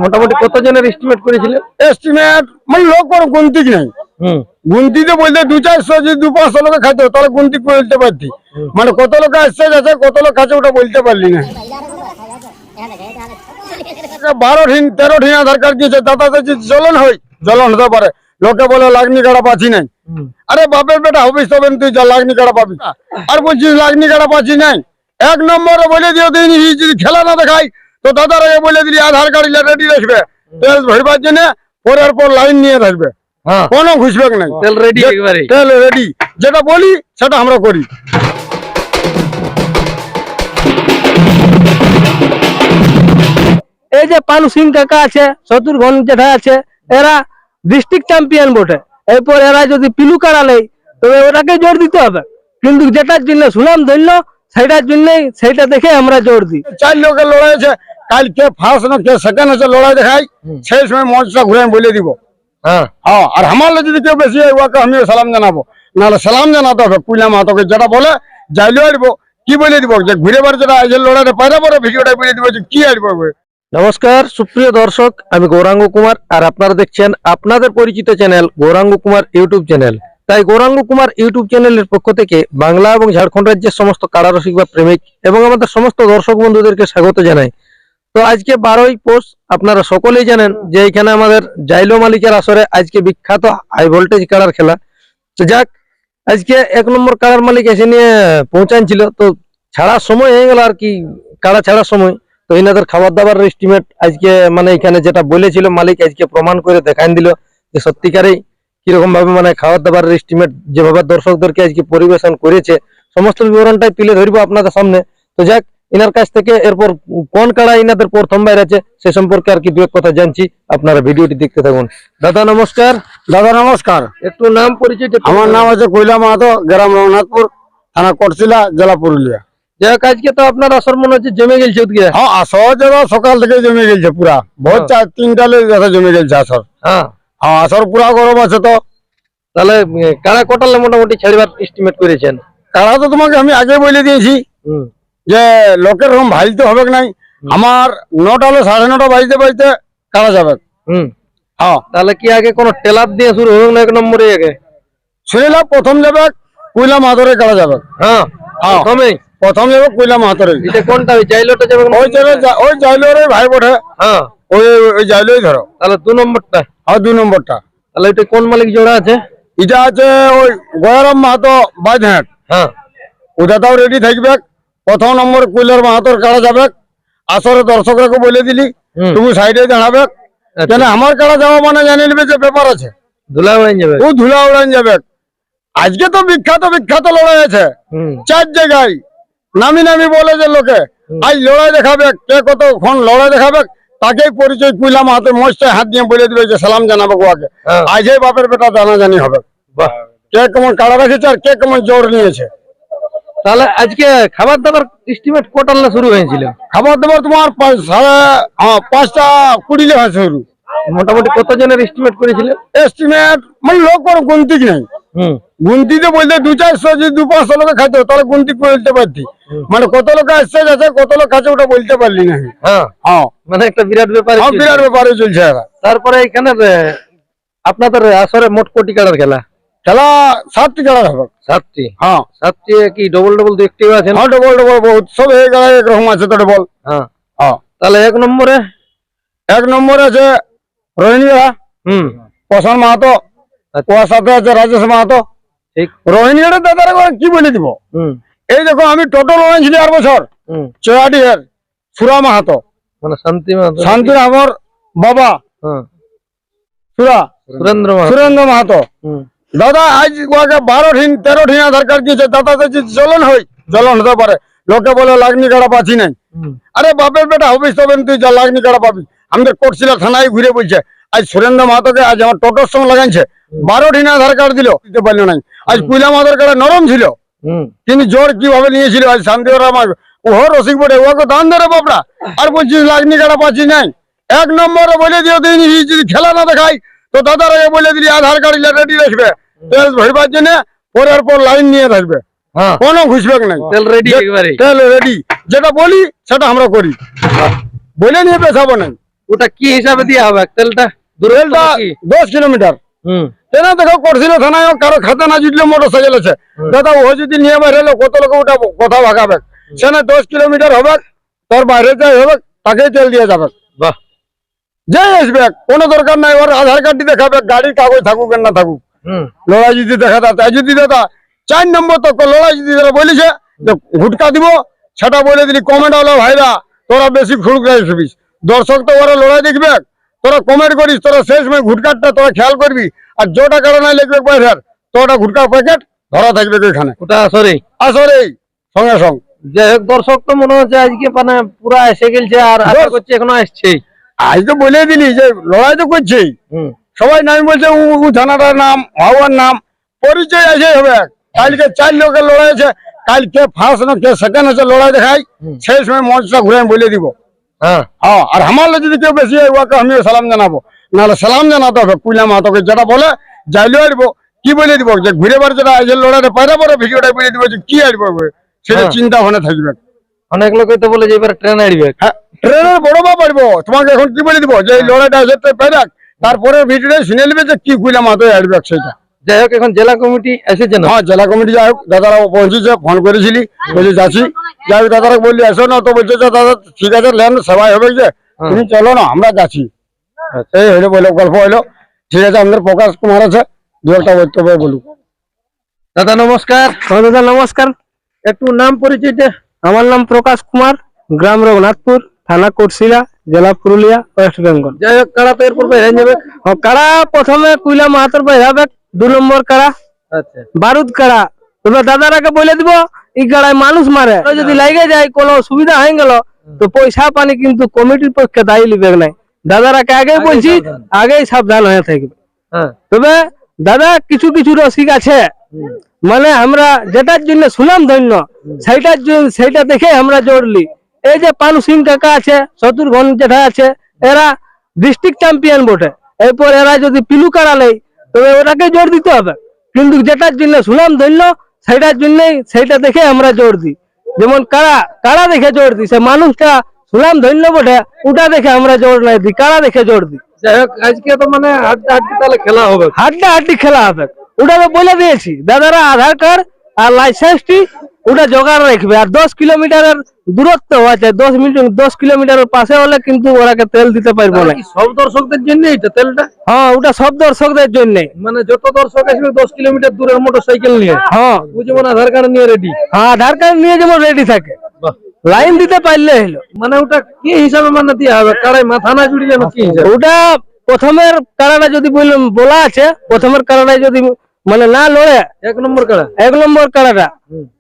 মোটামুটি কতজনের এস্টিমেট করেছিলেন? এস্টিমেট মানে লোক কোনো গুনতি নাই। গুনতিতে বলতে 200-400 যদি 200-500 লোক খাইতো তাহলে গুনতি বলতে পারতি, মানে কত লোক আসছে যাচ্ছে কত লোক খাচ্ছে ওটা বলতে পারলি না। 12 দিন 13 দিন আধার কার্ড দিয়েছে, দাদা জ্বলন হয়, জ্বলন হতে পারে। লোকে বলে লাগনি কাড়া পাচ্ছি নাই। আরে বাপের বেটা হবিস তবে তুই যা লাগনি কাড়া পাবি, আর বলছিস লাগনি কাড়া পাচ্ছি নাই। 1 নম্বরে বলে দিও তুই যদি খেলা না দেখাই তো দাদার আগে বলে দিলি আধার কার্ড রেডি রাখবে, তেল ভরবার জন্য পরের পর লাইন নিয়ে থাকবে, কোনো ঘুষবেক নাই, তেল রেডি, একবারে তেল রেডি। যেটা বলি সেটা আমরা করি। এই যে পানু সিং কাকা আছে, শত্রুঘ্ন জেঠা আছে, এরা ডিস্ট্রিক্ট চ্যাম্পিয়ন বটে। এরপর এরা যদি পিলু কাড়া নেই তবে ওটাকে জোর দিতে হবে, কিন্তু যেটার জন্য সুনাম ধরল সেটার জন্যই সেইটা দেখে আমরা জোর দিই। 4 লোকের লড়াই আছে, কাল কে ফার্স্ট না কে সেকেন্ড আছে লড়াই দেখাই, সেই সময় মঞ্চটা ঘুরে আমি বলে দিব। হ্যাঁ, আর আমার যদি কেউ বেশি হয় ওকে আমিও সালাম জানাবো, নাহলে সালাম জানাতে হবে কুইলা মাহাতোকে। যেটা বলে যাইলে আসবো কি বলে দিব, যে ঘুরে বার যেটা আইজের লড়াইটা পাইরা পরে ভিডিওটা বলে দিব যে কি আসবো। নমস্কার সুপ্রিয় দর্শক, আমি গৌরাঙ্গ কুমার, আর আপনারা দেখছেন আপনাদের পরিচিত channel Gouranga Kumar YouTube channel. তাই গৌরাঙ্গ কুমার ইউটিউব চ্যানেলের পক্ষ থেকে বাংলা এবং ঝাড়খণ্ড রাজ্যের সমস্ত কাড়ারসিক বা প্রেমিক এবং আমাদের সমস্ত দর্শক বন্ধুদেরকে স্বাগত জানাই। তো আজকে 12ই পৌষ, আপনারা সকলেই জানেন যে এখানে আমাদের জাইলো মালিকের আসরে আজকে বিখ্যাত হাই ভোল্টেজ কাড়ার খেলা। তো যাক, আজকে 1 নম্বর কাড়ার মালিক এসে নিয়ে পৌঁছানছিল, তো ছাড়ার সময় হয়ে গেল আর কি, কাড়া ছাড়ার সময়। তো এনাদের খাবার দাবার এস্টিমেট আজকে মানে এখানে যেটা বলেছিল মালিক আজকে প্রমাণ করে দেখান দিল যে সত্যিকারেই কিরকম ভাবে মানে খাবার দাবার এস্টিমেট যেভাবে দর্শকদেরকে আজকে পরিবেশন করেছে সমস্ত বিবরণটাই তুলে ধরবো আপনাদের সামনে। তো যাক, এনার কাছ থেকে এরপর কোন কাড়া এনাদের প্রথম বাইর আছে সে সম্পর্কে আর কি দু এক কথা জানছি, আপনারা ভিডিওটি দেখতে থাকুন। দাদা নমস্কার। দাদা নমস্কার। একটু নাম পরিচয়। আমার নাম আছে কৈলা মাহাতো, গ্রাম রঘুনাথপুর, থানা কোটশিলা, জেলা পুরুলিয়া। যাক, আজকে তো আপনার আসর মনে হচ্ছে জমে গেছে ওদিকে। হ্যাঁ, আসর যেন সকাল থেকে জমে গেছে পুরা, ভোর 4-3টা জমে গেছে আসর। হ্যাঁ, আসর পুরা গরম আছে। তো তাহলে কাড়া কটালে মোটামুটি ছাড়বার এস্টিমেট করেছেন? কাড়া তো তোমাকে আমি আগে বলে দিয়েছি যে লোকের রকম ভাইলতে হবে নাই। আমার 9টা হলে 9:30 বাজতে বাজতে কাড়া যাবে। হ্যাঁ, তাহলে কি আগে কোন টেলার দিয়ে শুরু হোক না 1 নম্বরে আগে? শুনিলা প্রথম যাবে কৈলা মাহাতরে কাড়া যাবে। হ্যাঁ, প্রথম যাবে কৈলা মাহাতরে। এটা কোনটা? ওই জাইলোটা যাবে? ওই জাইলোরে ভাই বটে। হ্যাঁ, ওই জাইলোই ধরো। তাহলে 2 নম্বরটা? হ্যাঁ, 2 নম্বরটা। তাহলে এটা কোন মালিক জোড়া আছে? এটা আছে ওই গয়ারাম মাহাতো বাইঘাট। হ্যাঁ, ওটাও রেডি থাকবে। প্রথম নম্বর কৈলার মাহাতর কাড়া যাবে। আসরে দর্শকরা বলে দিলি তুমি সাইডে দাঁড়াবে, কেন আমার কাড়া যাওয়া মানে জানিয়ে নেবে যে ব্যাপার আছে, ধুলা উড়ান যাবে। ও ধুলা উড়ান যাবে। আজকে তো বিখ্যাত লড়াই আছে 4 জায়গায়, নামি নামি বলে যে লোকে আজ লড়াই দেখাবে, কে কতক্ষণ লড়াই দেখাবে তাকেই পরিচয় কৈলা মাহাতো মস্তে হাত দিয়ে বলে দিবে যে সালাম জানাবো ওকে। আজ এই বাপের বেটা জানাজানি হবে কে কেমন কাড়া রেখেছে আর কে কেমন জোর নিয়েছে। তাহলে আজকে খাবার দাবার এস্টিমেট কোটালে শুরু হয়েছিল? খাবার দাবার তোমার 5:20 লেখা শুরু। মোটামুটি কতজনের এস্টিমেট করেছিলেন? এস্টিমেট মানে লোক কোনো গুনতি নাই। গুনতিতে বলতে 200-400 যদি 200-500 লোক খাইতো তাহলে গুনতি বলতে পারতি, মানে কত লোক আসছে যাচ্ছে কত লোক খাচ্ছে ওটা বলতে পারলি না। হ্যাঁ, মানে একটা বিরাট ব্যাপার। বিরাট ব্যাপারে চলছে। তারপরে এখানে আপনাদের আসরে মোট কোটি কাড়ার খেলা? 7টি কাড়া হবে। 7টি? হ্যাঁ, 7টি কি ডবল দেখতেও আছে? হ্যাঁ, ডবল বহুত সব এই কাড়া একরকম আছে তো ডবল। হ্যাঁ, তাহলে 1 নম্বরে আছে রোহিণীরা, প্রশান্ত মাহাতো, ওর সাথে আছে রাজেশ মাহাতো। রোহিণীরা দাদার কি বলে দিব, এই দেখো আমি টোটাল লড়াইছিলি 8 বছর চৌহাটির সুরা মাহাতো, মানে শান্তি আমার বাবা সুরেন্দ্র মাহাতো। দাদা আজ 12-13 দিন আধার কার্ড দিয়েছে, দাদা জ্বলন হয়, জ্বলন হতে পারে। লোকে বলে লাগনি কাড়া পাচ্ছি নাই। আরে বাপের বেটা হবিস তবে তুই যা লাগনি কাড়া পাবি। আমাদের কোটশিলা থানায় ঘুরে বলছে আজ সুরেন্দ্র মাহাতোকে আজ আমার টোটোর সঙ্গে লাগাইছে, 12 দিন আধার কার্ড দিল, দিতে পারলো নাই। আজ কৈলা মাহাতোর কাড়া নরম ছিল, তিনি জোর কিভাবে নিয়েছিল। আজ শান্তি আমার ওহর রসিক বটে, ওকে দান ধরে বাপড়া, আর বলছিস লাগনি কাড়া পাচ্ছি নাই। 1 নম্বরে বলে দিও তুই যদি খেলা না দেখাই তো দাদার আগে বলে দিলি আধার কার্ড রেডি রাখবে, তেল ভরবার জন্য পরের পর লাইন নিয়ে থাকবে, কোনো ঘুষবেক নাই, তেল রেডি, একবারে তেল রেডি। যেটা বলি সেটা আমরা করি, বলে নিয়ে পেছাবো নাই। ওটা কি হিসাবে দেওয়া হবে তেলটা? দূরত্বটা তেলটা কি? 10 কিলোমিটার। হুম তেনা দেখো করছিল থানায়, কারো খাতা না জুটলে মোটর সাইকেল আছে, দাদা ও যদি নিয়ে বাইরে এলো কত লোক ওটা কথা ভাগাবে, সেখানে 10 কিলোমিটার হবে, তোর বাইরে যাই হবে তাকেই তেল দিয়ে যাবে। বাহ। যে আসবে কোনো দরকার নাই, ওর আধার কার্ডটি দেখাবে, গাড়ির কাগজ থাকুক আর না থাকুক, হুম লড়াই যদি দেখা যায়, তাই যদি দাদা 4 নম্বর তো লড়াই যদি তারা বলেছে যে ঘুটকা দিব, সেটা বলে দিলি কমেন্ট হলো ভাইরা তোরা বেশি খুড়কাই খাবিস, দর্শক তো ওরা লড়াই দেখবে, তোরা কমেন্ট করিস, তোরা শেষ সময় ঘুটকাটা তোরা খেয়াল করবি, আর যেটা কারণে লিখবে বাইরের তোটা ঘুটকা প্যাকেট ধরা থাকবে ওইখানে ওটা সরি। আসলে সঙ্গে সঙ্গে। যাই হোক, দর্শক তো মনে হচ্ছে আজকে মানে পুরা এসে গেছে, আর আশা করছি এখনো আসছেই। আজ তো বলে দিলি যে লড়াই তো করছেই, হুম সবাই নাম বলছে উ থানাটার নাম, হাওয়ার নাম, পরিচয় আছে হবে। কালকে 4 লোকের লড়াই আছে, কালকে ফার্স্ট না কে সেকেন্ড আছে লড়াই দেখাই, সেই সময় মঞ্চটা ঘুরে আমি বলে দিব। হ্যাঁ হ্যাঁ, আর আমার যদি কেউ বেশি হয় ওকে আমিও সালাম জানাবো, নাহলে সালাম জানাতে হবে কুইলা মাহাতোকে, যেটা বলে যাইলে আসব কি বলে দিব, যে ঘুরে বার যেটা আইজের লড়াইটা পাইরা পরে ভিডিওটা বলে দিব যে কি আসবো সেটা হ্যাঁ। চিন্তা ভাবনা থাকবে। অনেক লোকই তো বলে যে এবার ট্রেন আসবে। হ্যাঁ, ট্রেনের বড় বা পারবো, তোমাকে এখন কি বলে দিব যে এই লড়াইটা আছে পাইরাক, তারপরে ভিডিওটা শুনে নেবে যে কি কুইলা মাহাতো আসবে সেটা। যাই হোক, এখন জেলা কমিটি এসেছে না? হ্যাঁ, জেলা কমিটি যাই হোক, দাদারা পৌঁছেছে, ফোন করেছিলি বলছে যাচ্ছি, যাই হোক দাদারা বললি এসো না, তো বলছে যে দাদা ঠিক আছে লেন সবাই হবে যে তুমি চলো না আমরা যাচ্ছি। আচ্ছা। এই হইলো বলে গল্প হইলো, ঠিক আছে আমাদের প্রকাশ কুমার আছে, দু একটা বক্তব্য বলুক। দাদা নমস্কার। হ্যাঁ দাদা নমস্কার। একটু নাম পরিচয়টা। আমার নাম প্রকাশ কুমার, গ্রাম রঘুনাথপুর, থানা কোটশিলা, জেলা পুরুলিয়া, ওয়েস্ট বেঙ্গল। যাই হোক, কারা তো এরপর বেরিয়ে যাবে। কারা প্রথমে কুইলা মাহাতর বাইরাবে, 2 নম্বর কারা আচ্ছা বারুদ কারা। তবে দাদারাকে বলে দিব এই গাড়ায় মানুষ মারে, তো যদি লাগে যায় কোনো অসুবিধা হয়ে গেল তো পয়সা পানি কিন্তু কমিটির পক্ষে দায়ী লিবে নাই। দাদারাকে আগেই বলছি, আগেই সাবধান হয়ে থাকবে। হ্যাঁ তবে দাদা কিছু কিছু রসিক আছে, মানে আমরা যেটার জন্য সুনাম ধন্য সেইটার জন্য সেইটা দেখে আমরা জড়লি। এই যে পানু সিং কাকা আছে, শত্রুঘ্ন যেটা আছে, এরা ডিস্ট্রিক্ট চ্যাম্পিয়ন বটে। এরপর এরা যদি পিলু কাড়ালে তবে ওটাকে জোর দিতে হবে, কিন্তু যেটার জন্য সুনাম ধন্য সেইটার জন্যই সেইটা দেখে আমরা জোর দিই। যেমন কারা কারা দেখে জোর দিই, সে মানুষটা সুনাম ধন্য বটে, ওটা দেখে আমরা জোর নাই দিই, কারা দেখে জোর দিই। যাই হোক, আজকে তো মানে হাড্ডি তাহলে খেলা হবে। হাড্ডা হাড্ডি খেলা হবে, ওটা তো বলে দিয়েছি। দাদারা আধার কার্ড আর লাইসেন্সটি ওটা জোগাড় রাখবে, আর 10 কিলোমিটারের দূরত্ব আছে, 10 কিলোমিটারের পাশে হলে কিন্তু ওরাকে তেল দিতে পারবো না। কি সব দর্শকদের জন্য এটা তেলটা? হ্যাঁ, ওটা সব দর্শকদের জন্য। মানে যত দর্শক আসবে 10 কিলোমিটার দূরের মোটরসাইকেল নিয়ে, হ্যাঁ ও যেমন আধার কার্ড নিয়ে রেডি। হ্যাঁ, আধার কার্ড নিয়ে যেমন রেডি থাকে, লাইন দিতে পারলে হলো। মানে ওটা কি হিসাবে মানে দেওয়া হবে? কারাই মাথা না জুড়ি যেন কি হিসাবে? ওটা প্রথমের কারাটা যদি বলা আছে, প্রথমের কারাটাই যদি মানে না লড়ে 1 নম্বর কারা। 1 নম্বর কারাটা,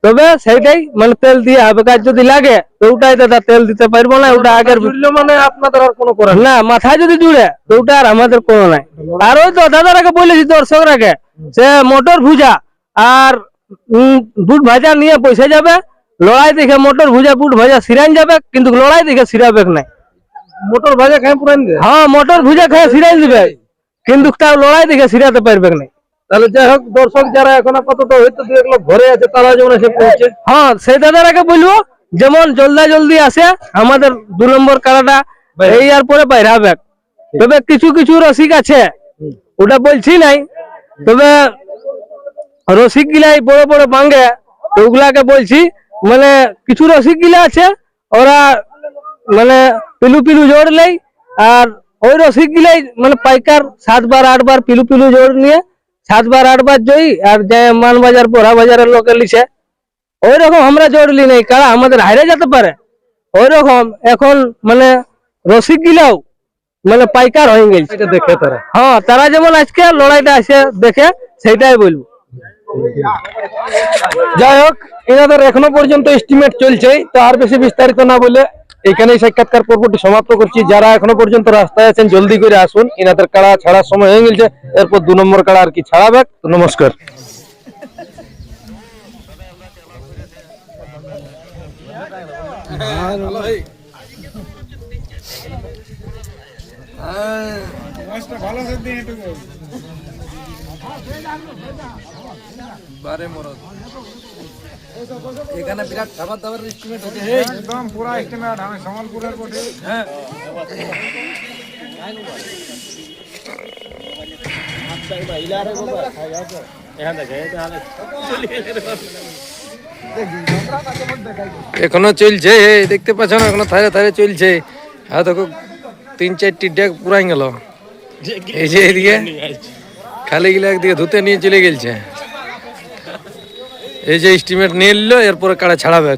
তবে সেইটাই মানে তেল দিয়ে হবে। কাজ যদি লাগে তো ওটাই দাদা তেল দিতে পারবো না, ওটা আগের জুড়লে মানে আপনাদের আর কোনো করার নেই। না, মাথায় যদি জুড়ে তো ওটা আর আমাদের কোনো নাই। আর ওই তো দাদারাকে বলেছি দর্শকরাকে, সে মোটর ভুজা আর বুট ভাজা নিয়ে পয়সা যাবে, লড়াই দেখে মোটর ভুজা বুট ভাজা সিরান যাবে, কিন্তু লড়াই দেখে সিরাবে নাই। মোটর ভাজা খাই পুরান দে। হ্যাঁ, মোটর ভুজা খেয়ে সিরাই দিবে, কিন্তু তার লড়াই দেখে সিরাতে পারবে না। তাহলে যাই হোক, দর্শক যারা এখন আপাতত হয়তো 2 এক লোক ঘরে আছে, তারা যেমন এসে পৌঁছে। হ্যাঁ, সেই দাদারাকে বলবো যেমন জলদি আসে, আমাদের 2 নম্বর কারাটা এই আর পরে বাইরে হবে। তবে কিছু কিছু রসিক আছে, ওটা বলছি নাই, তবে রসিক গিলাই বড় বড় বাঙ্গে, ওগুলাকে বলছি। মানে কিছু রসিক গিলা আছে, ওরা মানে পিলু পিলু জোর নেই, আর ওই রসিক গিলাই মানে পাইকার 7 বার 8 বার পিলু পিলু জোর নিয়ে 7 বার 8 বার জয়ী, আর যে মানবাজার পোড়া বাজারের লোকে লিছে ওই রকম আমরা জোরলি নেই, কারা আমাদের হাইরে যেতে পারে ওই রকম। এখন মানে রসিক গিলাও মানে পাইকার হয়ে গেছে, এটা দেখে তারা। হ্যাঁ, তারা যেমন আজকে লড়াইটা আসে দেখে সেইটাই বলবো। যাই হোক, এনাদের এখনো পর্যন্ত এস্টিমেট চলছে, তো আর বেশি বিস্তারিত না বলে এখানেই সাক্ষাৎকার পর্বটি সমাপ্ত করছি। যারা এখনো পর্যন্ত রাস্তায় আছেন জলদি করে আসুন, এনাদের কাড়া ছাড়ার সময় হয়ে গেছে, এরপর 2 নম্বর কাড়া আর কি ছাড়াবে। তো নমস্কার। এখানে বিরাট খাবার দাবার এস্টিমেট হচ্ছে। একদম পুরা এস্টিমেট আমি সম্বলপুরের বটে। হ্যাঁ এখনো চলছে, দেখতে পাচ্ছ না, এখনো থারে থারে চলছে। হ্যাঁ দেখো 3-4টি ডেক পুরাই গেল। এই যে এদিকে খালি গিলা একদিকে ধুতে নিয়ে চলে গেলছে। এই যে এস্টিমেট নিয়ে এলো, এরপরে কাড়া ছাড়াবে।